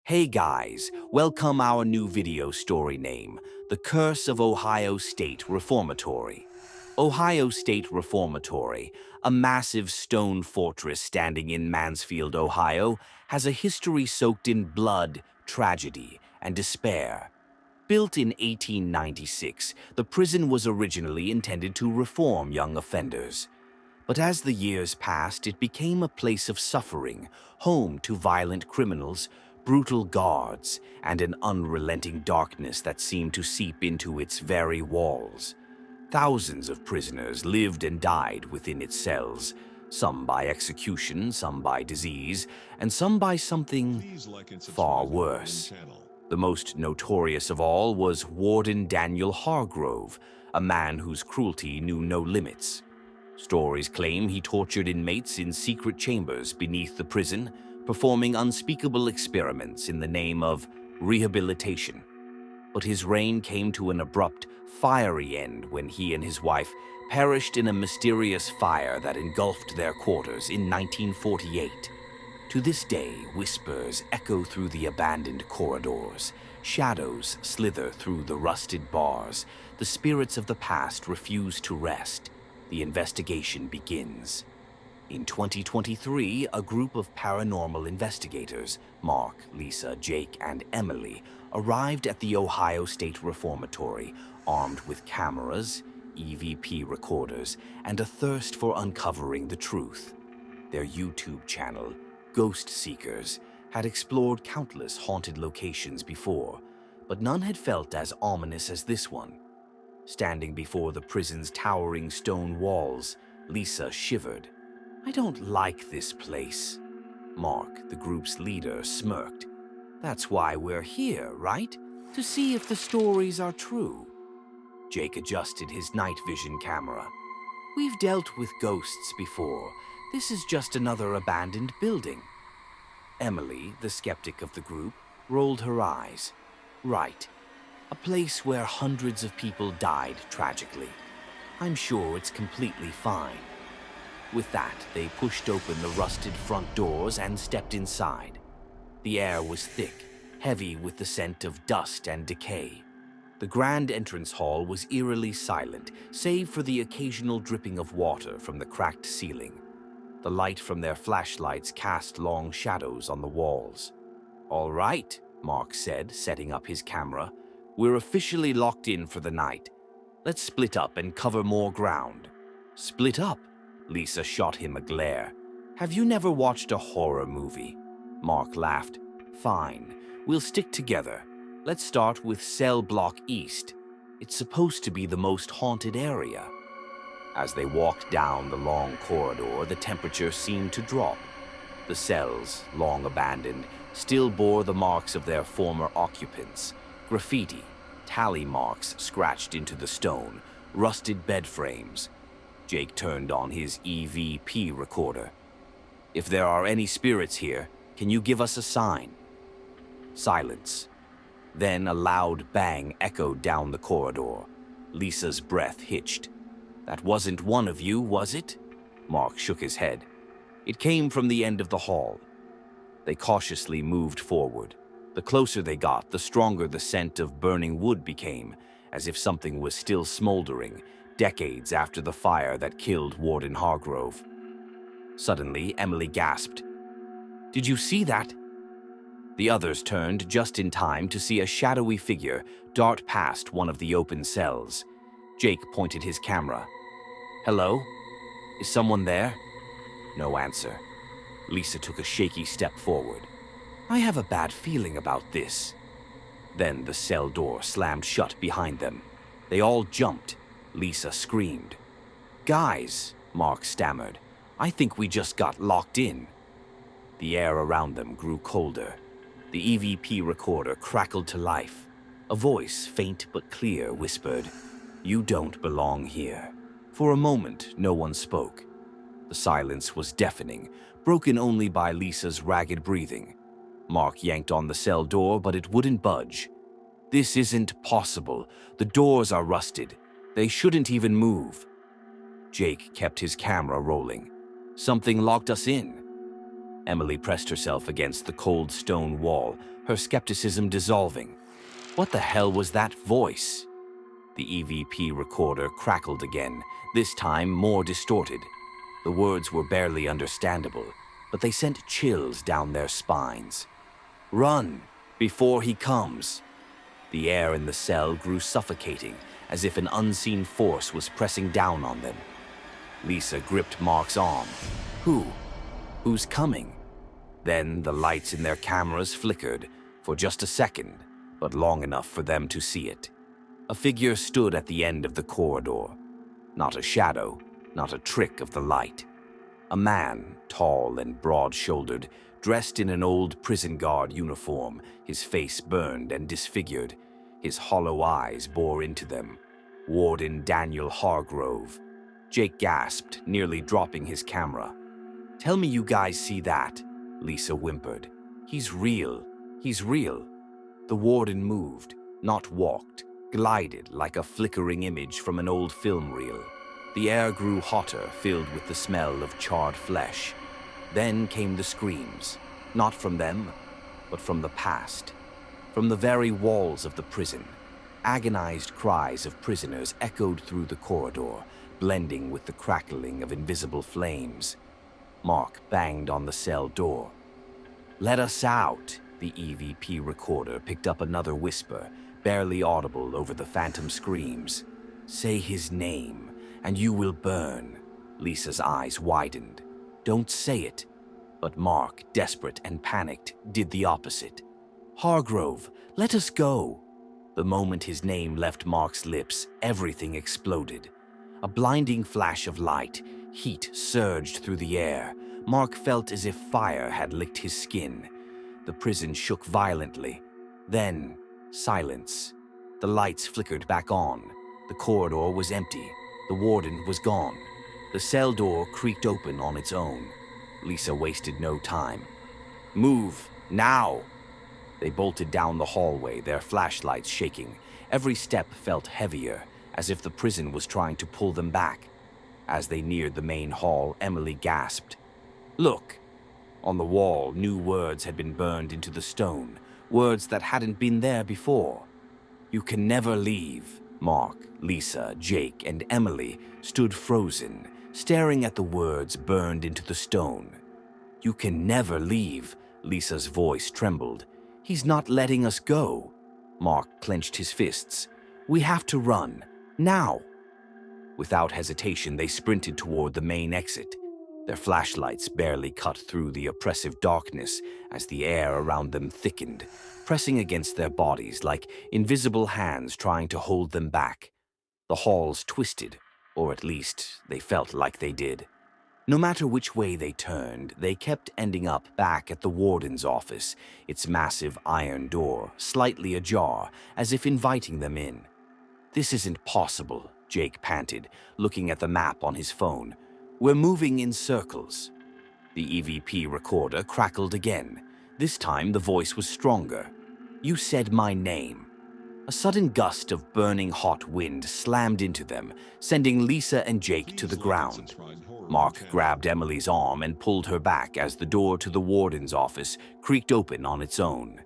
Hey guys, welcome our new video story name, The Curse of Ohio State Reformatory. Ohio State Reformatory, a massive stone fortress standing in Mansfield, Ohio, has a history soaked in blood, tragedy, and despair. Built in 1896, the prison was originally intended to reform young offenders. But as the years passed, it became a place of suffering, home to violent criminals, brutal guards, and an unrelenting darkness that seemed to seep into its very walls. Thousands of prisoners lived and died within its cells, some by execution, some by disease, and some by something far worse. The most notorious of all was Warden Daniel Hargrove, a man whose cruelty knew no limits. Stories claim he tortured inmates in secret chambers beneath the prison, performing unspeakable experiments in the name of rehabilitation. But his reign came to an abrupt, fiery end when he and his wife perished in a mysterious fire that engulfed their quarters in 1948. To this day, whispers echo through the abandoned corridors. Shadows slither through the rusted bars. The spirits of the past refuse to rest. The investigation begins. In 2023, a group of paranormal investigators, Mark, Lisa, Jake, and Emily, arrived at the Ohio State Reformatory, armed with cameras, EVP recorders, and a thirst for uncovering the truth. Their YouTube channel, Ghost Seekers, had explored countless haunted locations before, but none had felt as ominous as this one. Standing before the prison's towering stone walls, Lisa shivered. "I don't like this place." Mark, the group's leader, smirked. "That's why we're here, right? To see if the stories are true." Jake adjusted his night vision camera. "We've dealt with ghosts before. This is just another abandoned building." Emily, the skeptic of the group, rolled her eyes. "Right. A place where hundreds of people died tragically. I'm sure it's completely fine." With that, they pushed open the rusted front doors and stepped inside. The air was thick, heavy with the scent of dust and decay. The grand entrance hall was eerily silent, save for the occasional dripping of water from the cracked ceiling. The light from their flashlights cast long shadows on the walls. "All right," Mark said, setting up his camera. "We're officially locked in for the night. Let's split up and cover more ground." "Split up?" Lisa shot him a glare. "Have you never watched a horror movie?" Mark laughed. "Fine, we'll stick together. Let's start with Cell Block East. It's supposed to be the most haunted area." As they walked down the long corridor, the temperature seemed to drop. The cells, long abandoned, still bore the marks of their former occupants. Graffiti, tally marks scratched into the stone, rusted bed frames. Jake turned on his EVP recorder. "If there are any spirits here, can you give us a sign?" Silence. Then a loud bang echoed down the corridor. Lisa's breath hitched. "That wasn't one of you, was it?" Mark shook his head. "It came from the end of the hall." They cautiously moved forward. The closer they got, the stronger the scent of burning wood became, as if something was still smoldering, decades after the fire that killed Warden Hargrove. Suddenly, Emily gasped. "Did you see that?" The others turned just in time to see a shadowy figure dart past one of the open cells. Jake pointed his camera. "Hello? Is someone there?" No answer. Lisa took a shaky step forward. "I have a bad feeling about this." Then the cell door slammed shut behind them. They all jumped. Lisa screamed. "Guys," Mark stammered, "I think we just got locked in." The air around them grew colder. The EVP recorder crackled to life. A voice, faint but clear, whispered, "You don't belong here." For a moment, no one spoke. The silence was deafening, broken only by Lisa's ragged breathing. Mark yanked on the cell door, but it wouldn't budge. "This isn't possible. The doors are rusted. They shouldn't even move." Jake kept his camera rolling. "Something locked us in." Emily pressed herself against the cold stone wall, her skepticism dissolving. What the hell was that voice? The EVP recorder crackled again, this time more distorted. The words were barely understandable, but they sent chills down their spines. "Run, before he comes." The air in the cell grew suffocating, as if an unseen force was pressing down on them. Lisa gripped Mark's arm. Who? Who's coming? Then the lights in their cameras flickered, for just a second, but long enough for them to see it. A figure stood at the end of the corridor. Not a shadow, not a trick of the light. A man, tall and broad-shouldered, dressed in an old prison guard uniform, his face burned and disfigured. His hollow eyes bore into them. Warden Daniel Hargrove. Jake gasped, nearly dropping his camera. "Tell me you guys see that," Lisa whimpered. "He's real. He's real." The warden moved, not walked, glided like a flickering image from an old film reel. The air grew hotter, filled with the smell of charred flesh. Then came the screams, not from them, but from the past. From the very walls of the prison, agonized cries of prisoners echoed through the corridor, blending with the crackling of invisible flames. Mark banged on the cell door. "Let us out," the EVP recorder picked up another whisper, barely audible over the phantom screams. "Say his name, and you will burn." Lisa's eyes widened. "Don't say it." But Mark, desperate and panicked, did the opposite. "Hargrove, let us go." The moment his name left Mark's lips, everything exploded. A blinding flash of light, heat surged through the air. Mark felt as if fire had licked his skin. The prison shook violently. Then, silence. The lights flickered back on. The corridor was empty. The warden was gone. The cell door creaked open on its own. Lisa wasted no time. "Move, now!" They bolted down the hallway, their flashlights shaking. Every step felt heavier, as if the prison was trying to pull them back. As they neared the main hall, Emily gasped. "Look!" On the wall, new words had been burned into the stone, words that hadn't been there before. "You can never leave." Mark, Lisa, Jake, and Emily stood frozen, staring at the words burned into the stone. "You can never leave," Lisa's voice trembled. "He's not letting us go." Mark clenched his fists. "We have to run. Now!" Without hesitation, they sprinted toward the main exit. Their flashlights barely cut through the oppressive darkness as the air around them thickened, pressing against their bodies like invisible hands trying to hold them back. The halls twisted, or at least they felt like they did. No matter which way they turned, they kept ending up back at the warden's office, its massive iron door slightly ajar, as if inviting them in. "This isn't possible," Jake panted, looking at the map on his phone. "We're moving in circles." The EVP recorder crackled again. This time the voice was stronger. "You said my name." A sudden gust of burning hot wind slammed into them, sending Lisa and Jake to the ground. Mark grabbed Emily's arm and pulled her back as the door to the warden's office creaked open on its own.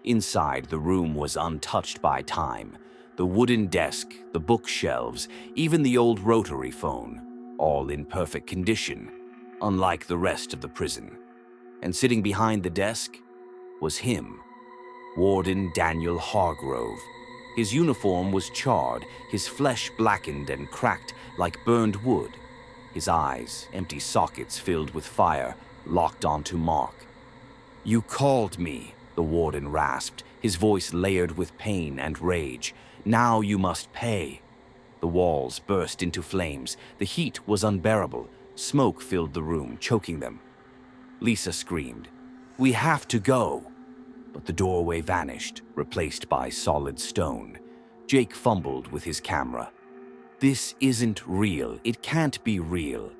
Inside, the room was untouched by time. The wooden desk, the bookshelves, even the old rotary phone, all in perfect condition, unlike the rest of the prison. And sitting behind the desk was him, Warden Daniel Hargrove. His uniform was charred, his flesh blackened and cracked like burned wood. His eyes, empty sockets filled with fire, locked onto Mark. "You called me," the warden rasped, his voice layered with pain and rage. "Now you must pay." The walls burst into flames. The heat was unbearable. Smoke filled the room, choking them. Lisa screamed, "We have to go!" But the doorway vanished, replaced by solid stone. Jake fumbled with his camera. "This isn't real. It can't be real."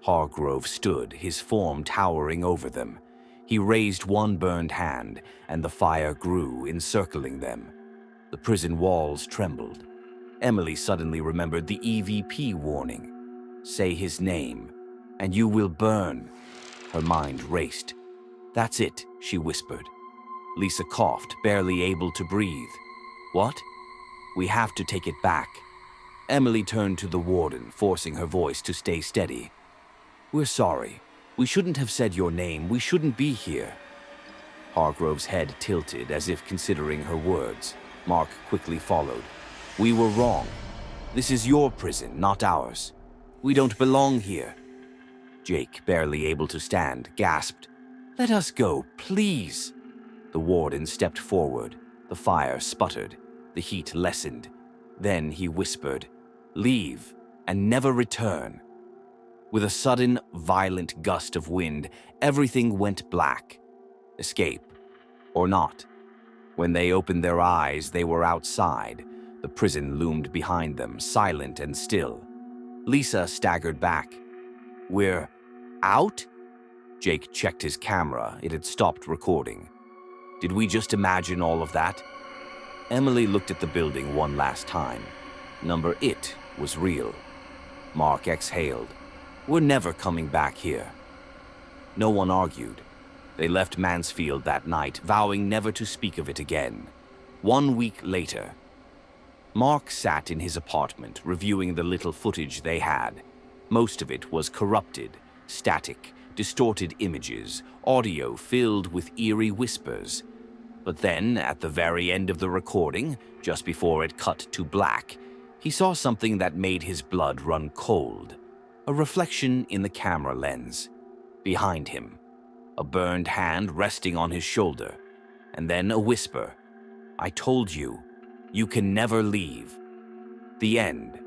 Hargrove stood, his form towering over them. He raised one burned hand, and the fire grew, encircling them. The prison walls trembled. Emily suddenly remembered the EVP warning. "Say his name, and you will burn." Her mind raced. "That's it," she whispered. Lisa coughed, barely able to breathe. "What?" "We have to take it back." Emily turned to the warden, forcing her voice to stay steady. "We're sorry. We shouldn't have said your name. We shouldn't be here." Hargrove's head tilted as if considering her words. Mark quickly followed. "We were wrong. This is your prison, not ours. We don't belong here." Jake, barely able to stand, gasped, "Let us go, please." The warden stepped forward. The fire sputtered. The heat lessened. Then he whispered, "Leave and never return." With a sudden, violent gust of wind, everything went black. Escape, or not. When they opened their eyes, they were outside. The prison loomed behind them, silent and still. Lisa staggered back. "We're out?" Jake checked his camera. It had stopped recording. "Did we just imagine all of that?" Emily looked at the building one last time. Number It was real. Mark exhaled. "We're never coming back here." No one argued. They left Mansfield that night, vowing never to speak of it again. 1 week later, Mark sat in his apartment, reviewing the little footage they had. Most of it was corrupted, static, distorted images, audio filled with eerie whispers. But then, at the very end of the recording, just before it cut to black, he saw something that made his blood run cold. A reflection in the camera lens. Behind him, a burned hand resting on his shoulder, and then a whisper, "I told you, you can never leave." The end.